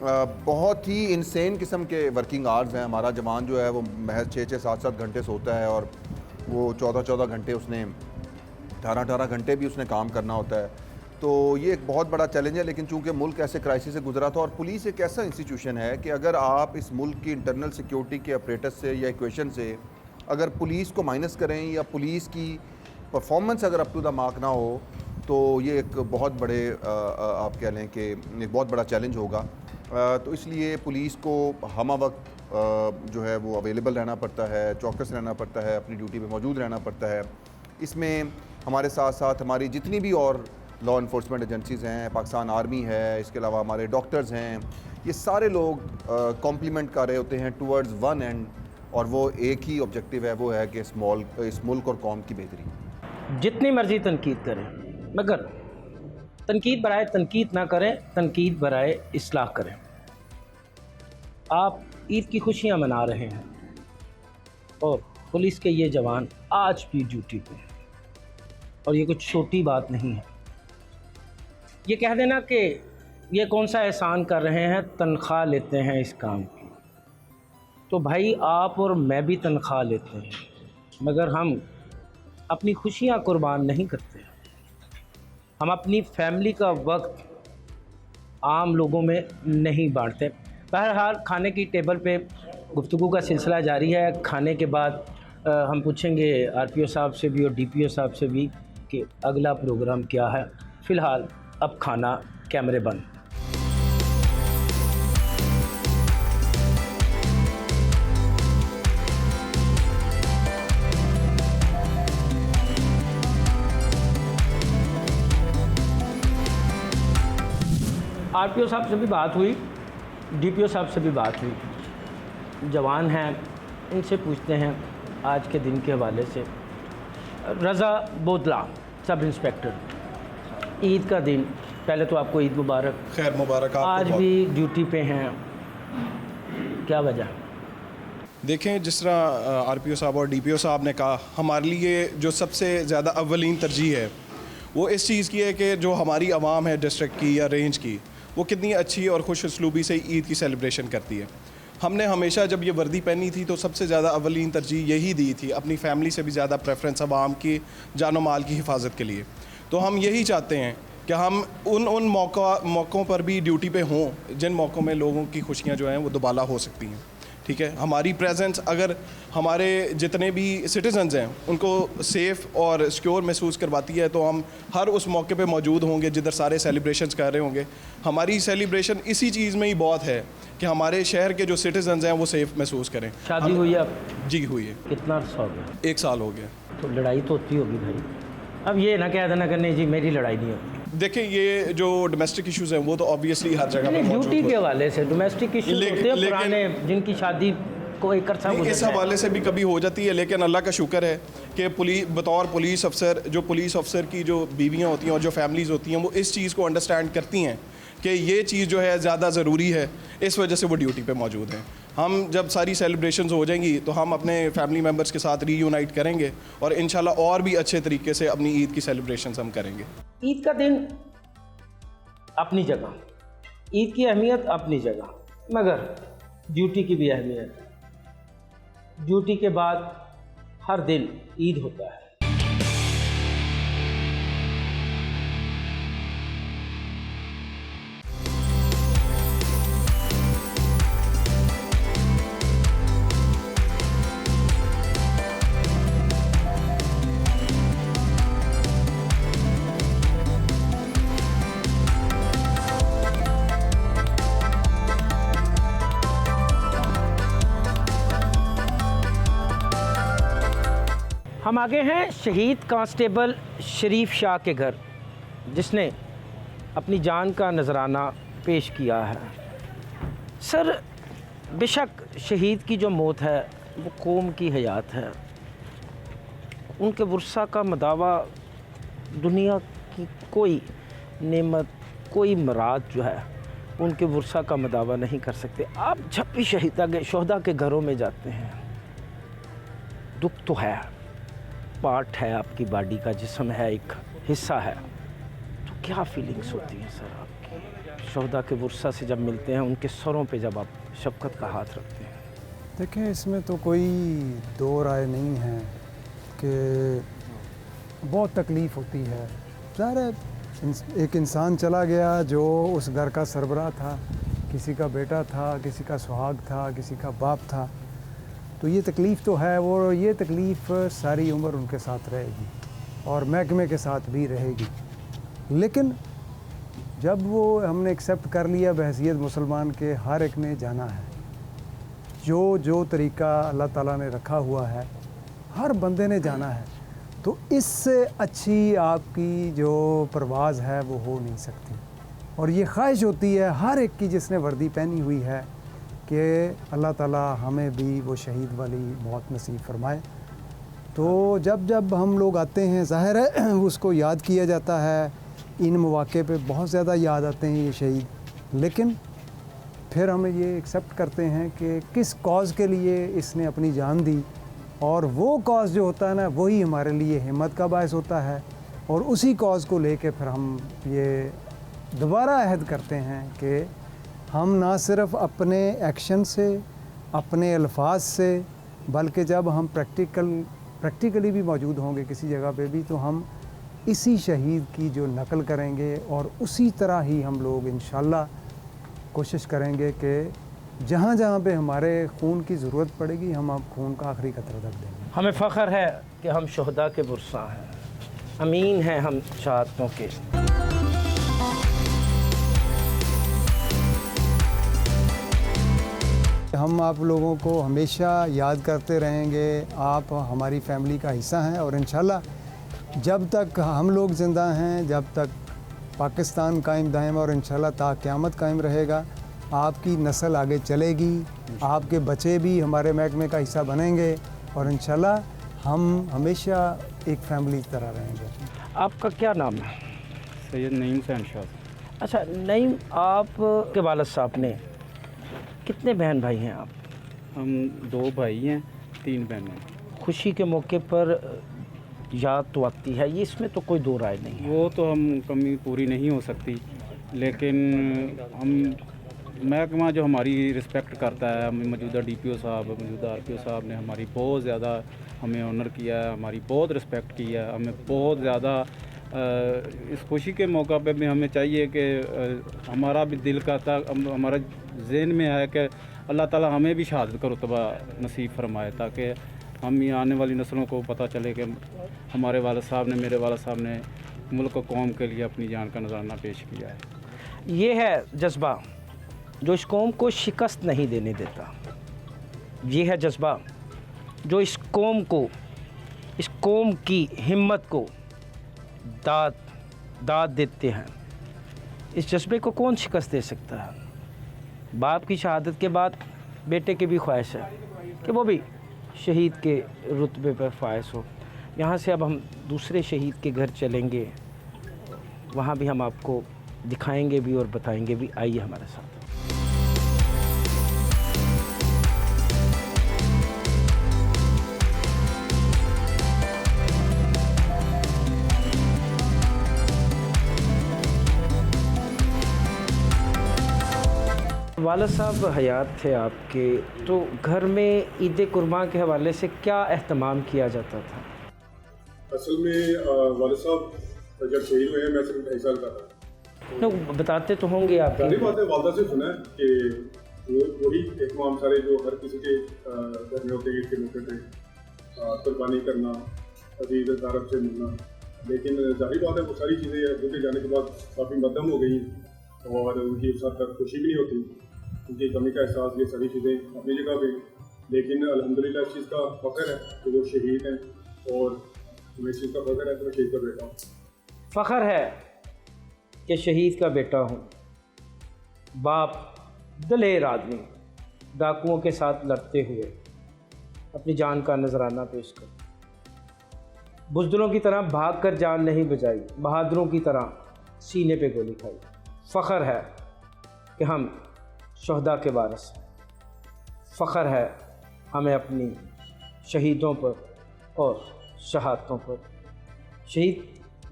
बहुत ही इंसेन किस्म के वर्किंग आवर्स हैं। हमारा जवान जो है वो महज 6-6, 7-7 घंटे सोता है, और वो 14-14 घंटे उसने 18-18 घंटे भी उसने काम करना होता है। तो ये एक बहुत बड़ा चैलेंज है, लेकिन चूंकि मुल्क ऐसे क्राइसिस से गुजरा था, और पुलिस एक ऐसा इंस्टीट्यूशन है कि अगर आप इस मुल्क की इंटरनल सिक्योरिटी के ऑपरेटर्स से या इक्वेशन से अगर पुलिस को माइनस करें या पुलिस की परफॉर्मेंस अगर अप टू द मार्क ना हो, तो ये एक बहुत बड़े आप कह लें कि एक बहुत बड़ा चैलेंज होगा। तो इसलिए पुलिस को हम वक्त जो है वो अवेलेबल रहना पड़ता है, चौकस रहना पड़ता है, अपनी ड्यूटी पे मौजूद रहना पड़ता है। इसमें हमारे साथ साथ हमारी जितनी भी और लॉ इन्फोर्समेंट एजेंसीज़ हैं, पाकिस्तान आर्मी है, इसके अलावा हमारे डॉक्टर्स हैं, ये सारे लोग कॉम्प्लीमेंट कर रहे होते हैं टूवर्ड्स वन एंड, और वो एक ही ऑब्जेक्टिव है, वो है कि इस मुल्क और कौम की बेहतरी। जितनी मर्ज़ी तनकीद करें, मगर तनकीद बराए तनकीद ना करें, तनकीद बराए इस्लाह करें। आप ईद की खुशियाँ मना रहे हैं और पुलिस के ये जवान आज भी ड्यूटी पे हैं, और ये कुछ छोटी बात नहीं है। ये कह देना कि ये कौन सा एहसान कर रहे हैं, तनख्वाह लेते हैं इस काम की, तो भाई आप और मैं भी तनख्वाह लेते हैं, मगर हम अपनी खुशियाँ कुर्बान नहीं करते। हम अपनी फैमिली का वक्त आम लोगों में नहीं बांटते। बहरहाल खाने की टेबल पे गुफ्तगू का सिलसिला जारी है। खाने के बाद हम पूछेंगे आरपीओ साहब से भी और डीपीओ साहब से भी कि अगला प्रोग्राम क्या है। फ़िलहाल अब खाना, कैमरे बंद। आरपीओ साहब से भी बात हुई, डीपीओ साहब से भी बात हुई। जवान हैं, इनसे पूछते हैं आज के दिन के हवाले से। रज़ा बोदला, सब इंस्पेक्टर, ईद का दिन, पहले तो आपको ईद मुबारक। खैर मुबारक। आज भी ड्यूटी पे हैं, क्या वजह? देखें, जिस तरह आरपीओ साहब और डीपीओ साहब ने कहा, हमारे लिए जो सबसे ज़्यादा अव्वलीन तरजीह है वो इस चीज़ की है कि जो हमारी आवाम है डिस्ट्रिक्ट की या रेंज की, वो कितनी अच्छी और खुश उसलूबी से ईद की सेलिब्रेशन करती है। हमने हमेशा जब ये वर्दी पहनी थी तो सबसे ज़्यादा अव्वलीन तरजीह यही दी थी, अपनी फैमिली से भी ज़्यादा प्रेफरेंस आवाम की जानो माल की हिफाजत के लिए। तो हम यही चाहते हैं कि हम उन मौक़ों पर भी ड्यूटी पे हों जिन मौक़ों में लोगों की खुशियाँ जो हैं वो दुबाला हो सकती हैं। ठीक है, हमारी प्रेजेंस अगर हमारे जितने भी सिटीजन्स हैं उनको सेफ़ और सिक्योर महसूस करवाती है, तो हम हर उस मौके पे मौजूद होंगे जिधर सारे सेलिब्रेशंस कर रहे होंगे। हमारी सेलिब्रेशन इसी चीज़ में ही बहुत है कि हमारे शहर के जो सिटीजन्स हैं वो सेफ़ महसूस करें। शादी हुई है अब? जी हुई है। कितना अर्सा हो गया? 1 साल हो गया। तो लड़ाई तो होती होगी भाई। अब ये ना कह देना करने जी मेरी लड़ाई नहीं होती। देखिए, ये जो डोमेस्टिक इश्यूज़ हैं वो तो ऑब्वियसली हर जगह पे मौजूद ड्यूटी होते के हवाले से डोमेस्टिक इश्यूज होते हैं पुराने, जिनकी शादी को एक अरसा हैं। इस हवाले से भी कभी हो जाती है, लेकिन अल्लाह का शुक्र है कि बतौर पुलिस अफसर, जो पुलिस अफसर की जो बीवियाँ होती हैं और जो फैमिलीज़ होती हैं वो इस चीज़ को अंडरस्टैंड करती हैं कि ये चीज़ जो है ज़्यादा ज़रूरी है, इस वजह से वो ड्यूटी पे मौजूद हैं। हम जब सारी सेलिब्रेशंस हो जाएंगी तो हम अपने फैमिली मेम्बर्स के साथ रीयूनाइट करेंगे और इंशाल्लाह और भी अच्छे तरीके से अपनी ईद की सेलिब्रेशंस हम करेंगे। ईद का दिन अपनी जगह, ईद की अहमियत अपनी जगह, मगर ड्यूटी की भी अहमियत। ड्यूटी के बाद हर दिन ईद होता है। हम आगे हैं शहीद कांस्टेबल शरीफ शाह के घर, जिसने अपनी जान का नजराना पेश किया है। सर, बेशक शहीद की जो मौत है वो कौम की हयात है, उनके वर्सा का मदावा दुनिया की कोई नेमत, कोई मुराद जो है उनके वर्षा का मदावा नहीं कर सकते। आप जब भी शहदा के घरों में जाते हैं, दुख तो है, पार्ट है आपकी बॉडी का, जिस्म है, एक हिस्सा है, तो क्या फीलिंग्स होती हैं सर आपकी शहदा के वर्षा से जब मिलते हैं, उनके सरों पे जब आप शफकत का हाथ रखते हैं? देखें, इसमें तो कोई दो राय नहीं है कि बहुत तकलीफ़ होती है। ज़ाहिर है एक इंसान चला गया जो उस घर का सरबराह था, किसी का बेटा था, किसी का सुहाग था, किसी का बाप था, तो ये तकलीफ़ तो है। वो ये तकलीफ़ सारी उम्र उनके साथ रहेगी और महकमे के साथ भी रहेगी। लेकिन जब वो हमने एक्सेप्ट कर लिया बहैसियत मुसलमान के, हर एक ने जाना है जो तरीक़ा अल्लाह ताला ने रखा हुआ है, हर बंदे ने जाना है, तो इससे अच्छी आपकी जो परवाज़ है वो हो नहीं सकती। और ये ख्वाहिश होती है हर एक की जिसने वर्दी पहनी हुई है कि अल्लाह ताला हमें भी वो शहीद वाली मौत नसीब फरमाए। तो जब जब हम लोग आते हैं, ज़ाहिर है उसको याद किया जाता है, इन मौक़े पे बहुत ज़्यादा याद आते हैं ये शहीद, लेकिन फिर हम ये एक्सेप्ट करते हैं कि किस कॉज़ के लिए इसने अपनी जान दी, और वो कॉज़ जो होता है ना, वही हमारे लिए हिम्मत का बायस होता है। और उसी कॉज़ को लेके फिर हम ये दोबारा अहद करते हैं कि हम ना सिर्फ़ अपने एक्शन से, अपने अल्फाज से, बल्कि जब हम प्रैक्टिकली भी मौजूद होंगे किसी जगह पे भी, तो हम इसी शहीद की जो नकल करेंगे और उसी तरह ही हम लोग इंशाअल्लाह कोशिश करेंगे कि जहाँ जहाँ पे हमारे खून की ज़रूरत पड़ेगी, हम अब खून का आखिरी कतरा तक देंगे। हमें फ़ख्र है कि हम शहदा के वर्षा हैं, अमीन हैं हम शहादतों के। हम आप लोगों को हमेशा याद करते रहेंगे, आप हमारी फैमिली का हिस्सा हैं, और इंशाल्लाह जब तक हम लोग ज़िंदा हैं, जब तक पाकिस्तान कायम दायम और इंशाल्लाह ता क़यामत कायम रहेगा, आपकी नस्ल आगे चलेगी, आपके बच्चे भी हमारे महकमे का हिस्सा बनेंगे, और इंशाल्लाह हम हमेशा एक फैमिली की तरह रहेंगे। आपका क्या नाम है? सैयद नईम हुसैन शाह। अच्छा नईम, आप के वालिद साहब ने कितने बहन भाई हैं आप? हम 2 भाई हैं, 3 बहनें। खुशी के मौके पर याद तो आती है, ये इसमें तो कोई दो राय नहीं है। वो तो हम कमी पूरी नहीं हो सकती, लेकिन हम महकमा जो हमारी रिस्पेक्ट करता है, मौजूदा DPO साहब, मौजूदा RPO साहब ने हमारी बहुत ज़्यादा हमें ऑनर किया है, हमारी बहुत रिस्पेक्ट की है, हमें बहुत ज़्यादा इस खुशी के मौका पे भी हमें चाहिए कि हमारा भी दिल करता, हमारा ज़हन में है कि अल्लाह ताला हमें भी शहादत का रुतबा नसीब फरमाए, ताकि हम ये आने वाली नस्लों को पता चले कि हमारे वालिद साहब ने, मेरे वालिद साहब ने मुल्क और कौम के लिए अपनी जान का नजराना पेश किया है। ये है जज्बा जो इस कौम को शिकस्त नहीं देने देता। ये है जज्बा जो इस कौम को, इस कौम की हिम्मत को दाद देते हैं। इस जज्बे को कौन शिकस्त दे सकता है? बाप की शहादत के बाद बेटे की भी ख्वाहिश है कि वो भी शहीद के रुतबे पर फायज हो। यहाँ से अब हम दूसरे शहीद के घर चलेंगे, वहाँ भी हम आपको दिखाएंगे भी और बताएंगे भी। आइए हमारे साथ। वालिद साहब हयात थे आपके, तो घर में ईद कुर्बान के हवाले से क्या एहतमाम किया जाता था? असल में वालिद साहब जब शहीद हुए, मैं सिर्फ 2.5 साल का था। तो बताते तो होंगे आप। पहली बात है, वालदा से सुना है कि वही एहतमाम सारे जो हर किसी के घर में होते हैं, ईद के मौके पर कुर्बानी करना, अजीज तारफ से मिलना। लेकिन जाहिर बात है वो सारी चीज़ें उनके जाने के बाद काफ़ी मध्यम हो गई और उनकी उस हद तक खुशी भी नहीं होती, उनकी कमी का एहसास, ये सारी चीज़ें अपनी जगह पे। लेकिन अल्हम्दुलिल्लाह इस चीज़ का फ़ख्र है कि वो शहीद हैं, और हमें इस चीज़ का फ़ख्र है कि मैं शहीद का बेटा हूँ। फ़ख्र है कि शहीद का बेटा हूँ। बाप दलेर आदमी डाकुओं के साथ लड़ते हुए अपनी जान का नजराना पेश कर, बुज़दिलों की तरह भाग कर जान नहीं बचाई, बहादुरों की तरह सीने पे गोली खाई। फ़ख्र है कि हम शहदा के वारिस हैं। फ़ख्र है हमें अपनी शहीदों पर और शहादतों पर। शहीद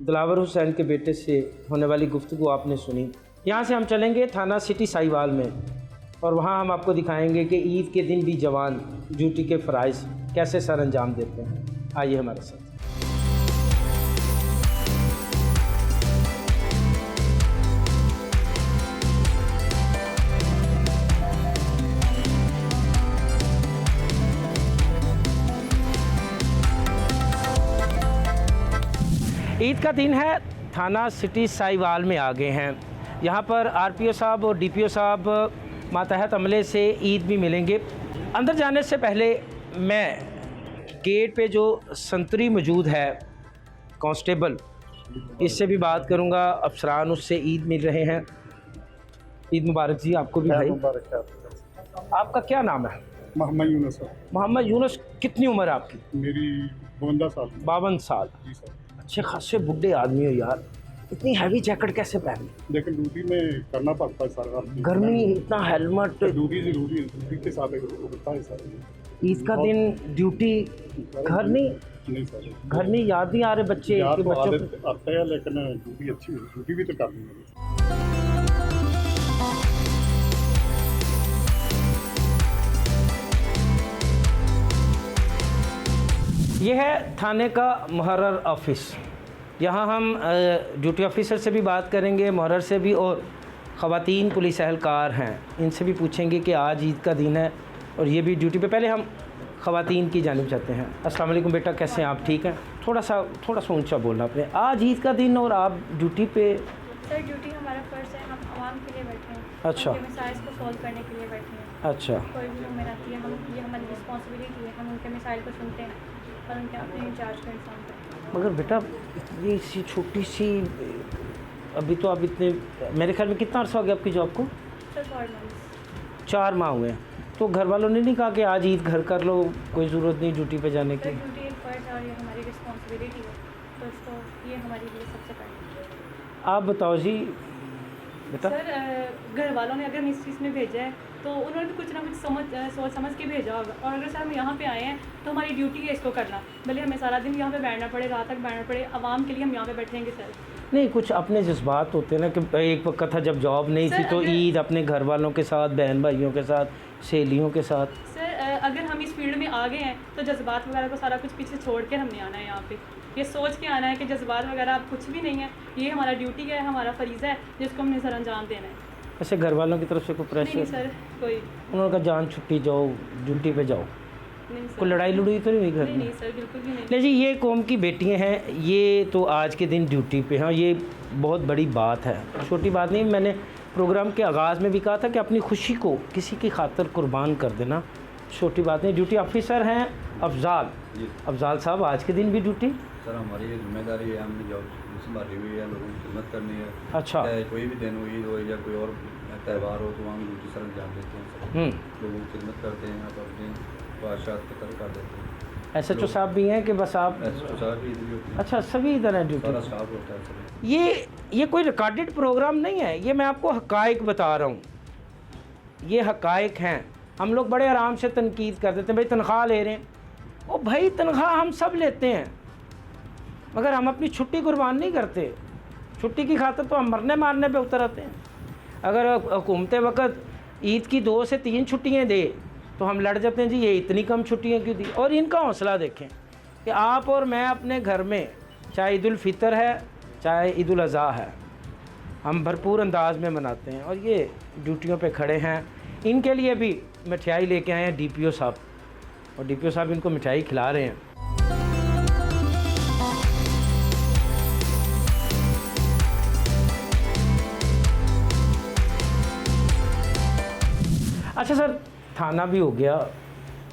दिलावर हुसैन के बेटे से होने वाली गुफ्तगू आपने सुनी। यहाँ से हम चलेंगे थाना सिटी साहिवाल में और वहाँ हम आपको दिखाएंगे कि ईद के दिन भी जवान ड्यूटी के फ़राइज़ कैसे सर अंजाम देते हैं। आइए हमारे साथ। ईद का दिन है, थाना सिटी साहिवाल में आ गए हैं। यहाँ पर आरपीओ साहब और डीपीओ साहब मातहत अमले से ईद भी मिलेंगे। अंदर जाने से पहले मैं गेट पे जो संतरी मौजूद है कांस्टेबल, इससे भी बात करूँगा। अफसरान उससे ईद मिल रहे हैं। ईद मुबारक जी आपको भी भाई। आपका क्या नाम है? मोहम्मद यूनुस। मोहम्मद यूनुस। कितनी उम्र है आपकी? मेरी 52 साल। 52 साल। जी सर। अच्छे खासे बुढ़े आदमी हो यार, इतनी हैवी जैकेट कैसे पहनी? लेकिन ड्यूटी में करना पड़ता है सारा। गर्मी, इतना हेलमेट। ड्यूटी जरूरी है, ड्यूटी के साथ होता है सर। ईद का दिन ड्यूटी, घर नहीं सर, घर नहीं याद नहीं आ रहे बच्चे याद के तो बच्चों आदत आता है, लेकिन ड्यूटी अच्छी है, ड्यूटी भी तो करनी है। ये है थाने का मुहर्रर ऑफिस। यहाँ हम ड्यूटी ऑफिसर से भी बात करेंगे, मुहर्रर से भी, और ख़वातीन पुलिस एहलकार हैं इनसे भी पूछेंगे कि आज ईद का दिन है और ये भी ड्यूटी पे। पहले हम ख़वातीन की जानिब जाते हैं। अस्सलाम वालेकुम बेटा, कैसे हैं आप? ठीक हैं? थोड़ा सा ऊंचा बोलना आपने। आज ईद का दिन और आप ड्यूटी पे? सर ड्यूटी हमारा फ़र्ज़ है, हम आवाम के लिए बैठे हैं। अच्छा। उनके मिसाइल को सॉल्व करने के लिए बैठे हैं। अच्छा। कोई भी उम्मीद आती है, ये हमारी रिस्पॉन्सिबिलिटी है। हम उनके मिसाइल को सुनते हैं और उनके अपने इंचार्ज का इंसान करते हैं। मगर बेटा ये सी छोटी सी, अभी तो आप इतने, मेरे ख्याल में कितना अर्सा हो गया आपकी जॉब को? Sir 4 months. 4 माह हुए हैं। तो घर वालों ने नहीं कहा कि आज ईद घर कर लो, कोई ज़रूरत नहीं ड्यूटी पे जाने सर की? ड्यूटी एक फ़र्ज़ है और ये हमारी रिस्पॉन्सिबिलिटी है, तो इसको ये हमारे लिए सबसे पहले। आप बताओ जी बेटा। सर घर वालों ने अगर हमें इस चीज़ में भेजा है तो उन्होंने भी कुछ ना कुछ सोच समझ के भेजा होगा। और अगर सर हम यहाँ पे आए हैं तो हमारी ड्यूटी है इसको करना, भले हमें सारा दिन यहाँ पे बैठना पड़े, रात तक बैठना पड़े, आवाम के लिए हम यहाँ पे बैठेंगे सर। नहीं, कुछ अपने जज्बात होते हैं ना कि एक वक्त था जब जॉब नहीं थी तो ईद अपने घर वालों के साथ, बहन भाइयों के साथ, सहेलियों के साथ। सर अगर हम इस फील्ड में आ गए हैं तो जज्बात वगैरह को सारा कुछ पीछे छोड़ के हमने आना है यहाँ पे। ये सोच के आना है कि जज्बात वगैरह अब कुछ भी नहीं है, ये हमारा ड्यूटी है, हमारा फरीज़ा है जिसको हमने सर अंजाम देना है। ऐसे घर वालों की तरफ से कोई प्रेशर? नहीं सर, कोई उन्होंने कहा जान छुट्टी जाओ, ड्यूटी पे जाओ? नहीं सर। कोई लड़ाई लड़ाई तो नहीं हुई घर नहीं में? नहीं सर, बिल्कुल भी नहीं। नहीं जी, ये कौम की बेटियां हैं, ये तो आज के दिन ड्यूटी पे हैं, ये बहुत बड़ी बात है, छोटी बात नहीं। मैंने प्रोग्राम के आगाज़ में भी कहा था कि अपनी खुशी को किसी की खातिर कुर्बान कर देना छोटी बात नहीं। ड्यूटी ऑफिसर हैं अफजाल साहब, आज के दिन भी ड्यूटी? सर हमारी ये जिम्मेदारी है, हमने जॉब संभाली हुई है, लोगों की खिदमत करनी है। अच्छा। चाहे कोई भी दिन हो, ईद हो या कोई और त्यौहार हो, तो हम ड्यूटी सर अंजाम देते हैं सर। लोगों की खिदमत करते हैं, आप अपनी ख्वाहिशात की तरफ कर देते हैं। SHO साहब भी हैं कि बस आप? SHO साहब भी इधर ही होते हैं। अच्छा, सभी इधर हैं ड्यूटी? सारा स्टाफ होता है सर। ये कोई रिकॉर्डेड प्रोग्राम नहीं है, ये मैं आपको हकाइक बता रहा हूँ, ये हकाइक हैं। हम लोग बड़े आराम से तनकीद कर देते हैं, भाई तनख्वाह ले रहे हैं। ओ भाई तनख्वाह हम सब लेते हैं, मगर हम अपनी छुट्टी कुर्बान नहीं करते। छुट्टी की खातिर तो हम मरने मारने पे उतर आते हैं। अगर हुकूमत वक्त ईद की 2 से 3 छुट्टियाँ दे तो हम लड़ जाते हैं जी ये इतनी कम छुट्टियाँ क्यों दी। और इनका हौसला देखें कि आप और मैं अपने घर में, चाहे ईद उल फितर है चाहे ईद उल अज़हा है, हम भरपूर अंदाज में मनाते हैं। और ये ड्यूटियों पे खड़े हैं, इनके लिए भी मिठाई लेके आए हैं DPO साहब, और DPO साहब इनको मिठाई खिला रहे हैं। अच्छा सर, थाना भी हो गया,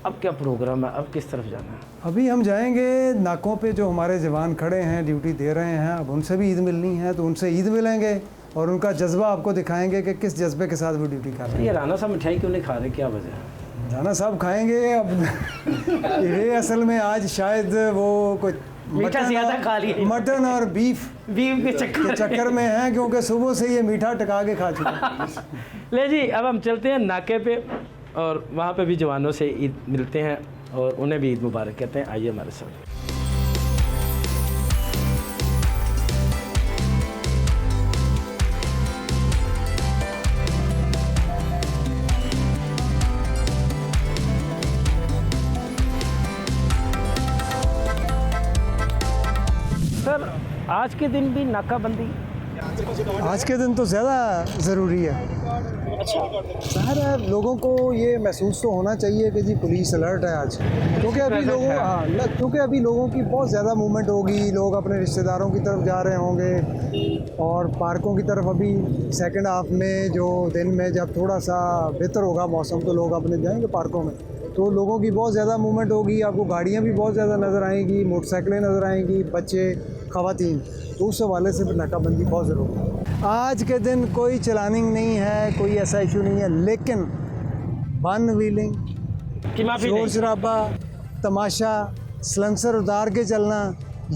अब क्या प्रोग्राम है, अब किस तरफ जाना है? अभी हम जाएंगे नाकों पे, जो हमारे जवान खड़े हैं ड्यूटी दे रहे हैं, अब उनसे भी ईद मिलनी है, तो उनसे ईद मिलेंगे और उनका जज्बा आपको दिखाएंगे कि किस जज्बे के साथ वो ड्यूटी कर रहे हैं। ये राना साहब मिठाई क्यों नहीं खा रहे, क्या वजह है? जाना साहब खाएंगे अब। ये असल में आज शायद वो कुछ मीठा ज़्यादा खा लिया। मटन और बीफ के के चक्कर में है, क्योंकि सुबह से ये मीठा टका के खा चुके हैं। ले जी, अब हम चलते हैं नाके पे और वहाँ पे भी जवानों से ईद मिलते हैं और उन्हें भी ईद मुबारक कहते हैं। आइए हमारे साथ। सर, आज के दिन भी नाकाबंदी? आज के दिन तो ज़्यादा ज़रूरी है। अच्छा, ज़ाहिर है लोगों को ये महसूस तो होना चाहिए कि जी पुलिस अलर्ट है आज, क्योंकि अभी क्योंकि अभी लोगों की बहुत ज़्यादा मूवमेंट होगी। लोग अपने रिश्तेदारों की तरफ जा रहे होंगे और पार्कों की तरफ अभी सेकंड हाफ में, जो दिन में जब थोड़ा सा बेहतर होगा मौसम, तो लोग अपने जाएंगे पार्कों में, तो लोगों की बहुत ज़्यादा मूवमेंट होगी। आपको गाड़ियाँ भी बहुत ज़्यादा नज़र आएंगी, मोटरसाइकिलें नज़र आएंगी, बच्चे, ख़वातीन, तो उस हवाले से नाकाबंदी बहुत ज़रूरी है। आज के दिन कोई चलानिंग नहीं है, कोई ऐसा इशू नहीं है, लेकिन वन व्हीलिंग, शोर शराबा, तमाशा, सलेंसर उतार के चलना,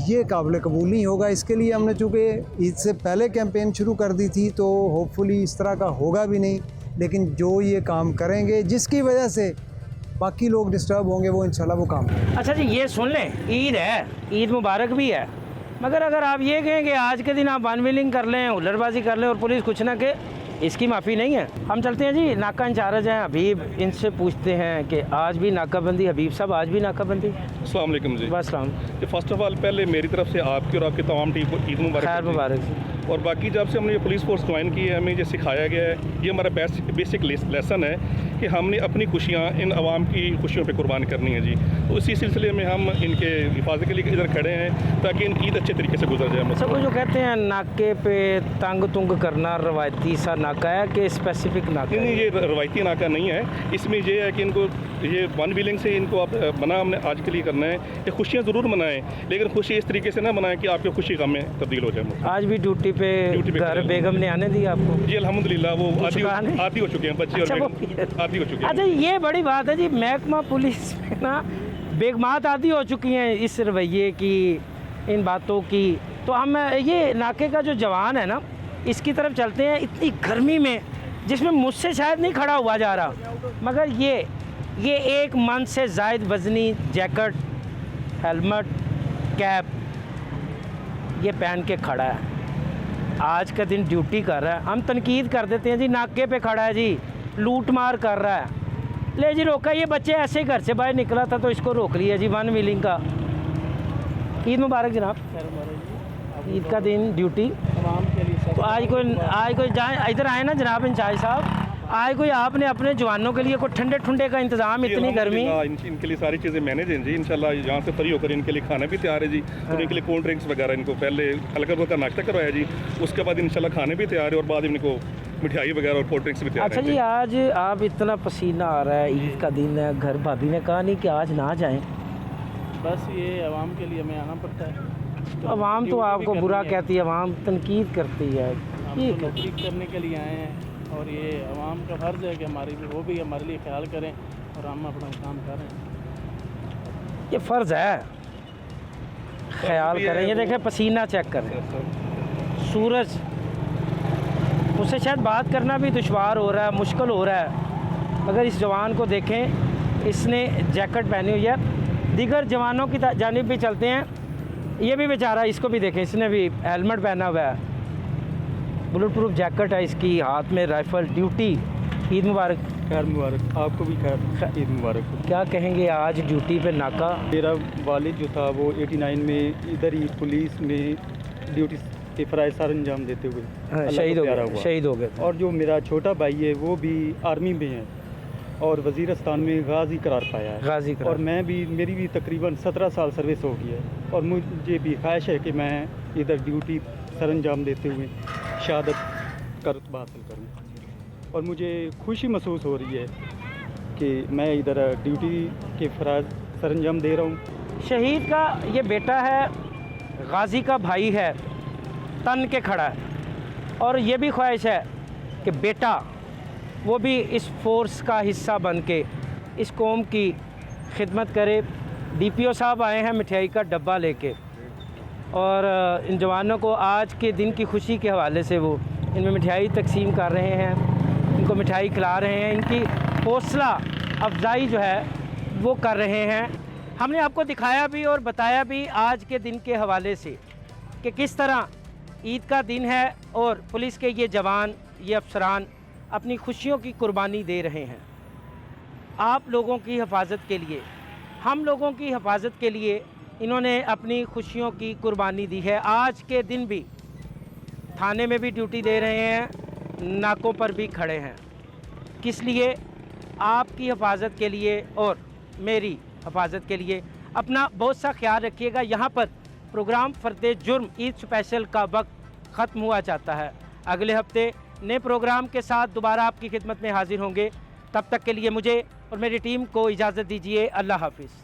ये काबिल कबूल नहीं होगा। इसके लिए हमने चूँकि ईद से पहले कैंपेन शुरू कर दी थी, तो होपफुली इस तरह का होगा भी नहीं। लेकिन जो ये काम करेंगे जिसकी वजह से बाकी लोग डिस्टर्ब होंगे, वो इंशाल्लाह वो काम करेंगे। अच्छा जी, ये सुन लें, ईद है, ईद मुबारक भी है, मगर अगर आप ये कहें कि आज के दिन आप वन व्हीलिंग कर लें, हुल्लड़बाजी कर लें और पुलिस कुछ ना कहे, इसकी माफ़ी नहीं है। हम चलते हैं जी, नाका इंचार्ज हैं हबीब, इनसे पूछते हैं कि आज भी नाकाबंदी। हबीब साहब, आज भी नाकाबंदी? अस्सलाम वालेकुम जी। वालेकुम। फर्स्ट ऑफ ऑल पहले मेरी तरफ से आपकी और आपकी तमाम टीम को ईद मुबारक। खैर मुबारक। और बाकी जब से हमने ये पुलिस फोर्स ज्वाइन की है, हमें ये सिखाया गया है, ये हमारा बेसिक लेसन है कि हमने अपनी खुशियाँ इन आवाम की खुशियों पे कुर्बान करनी है जी। तो इसी सिलसिले में हम इनके हिफाजत के लिए इधर खड़े हैं ताकि इन ईद अच्छे तरीके से गुजर जाए। सब जो कहते हैं नाके पे तंग तुंग करना रवायती सा नाका है कि स्पेसिफिक नाका? नहीं, ये रवायती नाका नहीं है। इसमें ये है कि इनको ये वन व्हीलिंग से इनको आप मना हमने आज के लिए करना है कि खुशियाँ ज़रूर मनाएं, लेकिन खुशी इस तरीके से ना मनाएं कि आपकी खुशी गम में तब्दील हो जाए। आज भी ड्यूटी पे घर बेगम ने आने दी आपको? जी अल्हम्दुलिल्लाह, वो आदी हो चुके हैं बच्चे। अच्छा, और आदी हो चुके हैं। अच्छा, ये बड़ी बात है जी, महकमा पुलिस में ना बेगमात आदी हो चुकी हैं इस रवैये की, इन बातों की। तो हम ये नाके का जो जवान है ना, इसकी तरफ चलते हैं। इतनी गर्मी में, जिसमें मुझसे शायद नहीं खड़ा हुआ जा रहा, मगर ये एक मन से ज़ायद वज़नी जैकेट, हेलमेट, कैप ये पहन के खड़ा है, आज का दिन ड्यूटी कर रहा है। हम तनकीद कर देते हैं जी, नाके पे खड़ा है जी, लूट मार कर रहा है, ले जी रोका। ये बच्चे ऐसे ही घर से बाहर निकला था तो इसको रोक लिया जी, वन व्हीलिंग का। ईद मुबारक जनाब। ईद का दिन ड्यूटी तो आज कोई जाए, इधर आए ना जनाब इंचार्ज साहब, आज कोई आपने अपने जवानों के लिए कोई ठंडे ठंडे का इंतजाम? इतनी गर्मी, इनके लिए सारी चीज़ें मैनेज हैं जी। इंशाल्लाह यहाँ से फ्री होकर इनके लिए खाना भी तैयार है जी। और इनके लिए कोल्ड ड्रिंक्स वगैरह इनको पहले हल्का फुल्का नाश्ता करवाया जी, उसके बाद इंशाल्लाह खाने भी तैयार है और बाद इनको मिठाई वगैरह और कोल्ड ड्रिंक्स भी तैयार है। अच्छा जी, आज आप इतना पसीना आ रहा है, ईद का दिन है, घर भाभी ने कहा नहीं कि आज ना जाएं? बस ये आवाम के लिए हमें आना पड़ता है। आवाम तो आपको बुरा कहती है, आवाम तनकीद करती है। हम तो नौकरी करने के लिए आए हैं और ये आवाम का फ़र्ज़ है कि वो भी हमारे लिए ख्याल करें और हम अपना काम करें। ये फ़र्ज़ है, ख्याल करें। ये देखें, पसीना चेक करें, सूरज, उससे शायद बात करना भी दुश्वार हो रहा है, मुश्किल हो रहा है, मगर इस जवान को देखें, इसने जैकेट पहनी हुई है। दीगर जवानों की जानिब भी चलते हैं। ये भी बेचारा, इसको भी देखें, इसने भी हेलमेट पहना हुआ है, बुलेट प्रूफ जैकेट है इसकी, हाथ में राइफल, ड्यूटी। ईद मुबारक। खैर मुबारक, आपको भी खैर ईद मुबारक। क्या कहेंगे आज ड्यूटी पे नाका? मेरा वालिद जो था वो 89 में इधर ही पुलिस में ड्यूटी के फ़राइज़ सर अंजाम देते हुए शहीद हो गए। और जो मेरा छोटा भाई है वो भी आर्मी में है और वज़ीरस्तान में गाज़ी करार पाया है। और मैं भी, मेरी भी तकरीबन 17 साल सर्विस हो गई है और मुझे भी ख्वाहिश है कि मैं इधर ड्यूटी सर अंजाम देते हुए शहादत का रुतबा हासिल करूँ। और मुझे खुशी महसूस हो रही है कि मैं इधर ड्यूटी के फ़राइज़ सर अंजाम दे रहा हूँ। शहीद का ये बेटा है, गाज़ी का भाई है, तन के खड़ा है, और ये भी ख्वाहिश है कि बेटा वो भी इस फोर्स का हिस्सा बन के इस कौम की खिदमत करे। डीपीओ साहब आए हैं मिठाई का डब्बा लेके और इन जवानों को आज के दिन की खुशी के हवाले से वो इनमें मिठाई तकसीम कर रहे हैं, इनको मिठाई खिला रहे हैं, इनकी हौसला अफजाई जो है वो कर रहे हैं। हमने आपको दिखाया भी और बताया भी आज के दिन के हवाले से कि किस तरह ईद का दिन है और पुलिस के ये जवान, ये अफसरान अपनी खुशियों की कुर्बानी दे रहे हैं। आप लोगों की हिफाजत के लिए, हम लोगों की हिफाजत के लिए इन्होंने अपनी खुशियों की कुर्बानी दी है। आज के दिन भी थाने में भी ड्यूटी दे रहे हैं, नाकों पर भी खड़े हैं। किस लिए? आपकी हिफाजत के लिए और मेरी हिफाजत के लिए। अपना बहुत सा ख्याल रखिएगा। यहाँ पर प्रोग्राम फर्द जुर्म ईद स्पेशल का वक्त ख़त्म हुआ चाहता है। अगले हफ्ते नए प्रोग्राम के साथ दोबारा आपकी खिदमत में हाजिर होंगे। तब तक के लिए मुझे और मेरी टीम को इजाज़त दीजिए। अल्लाह हाफिज़।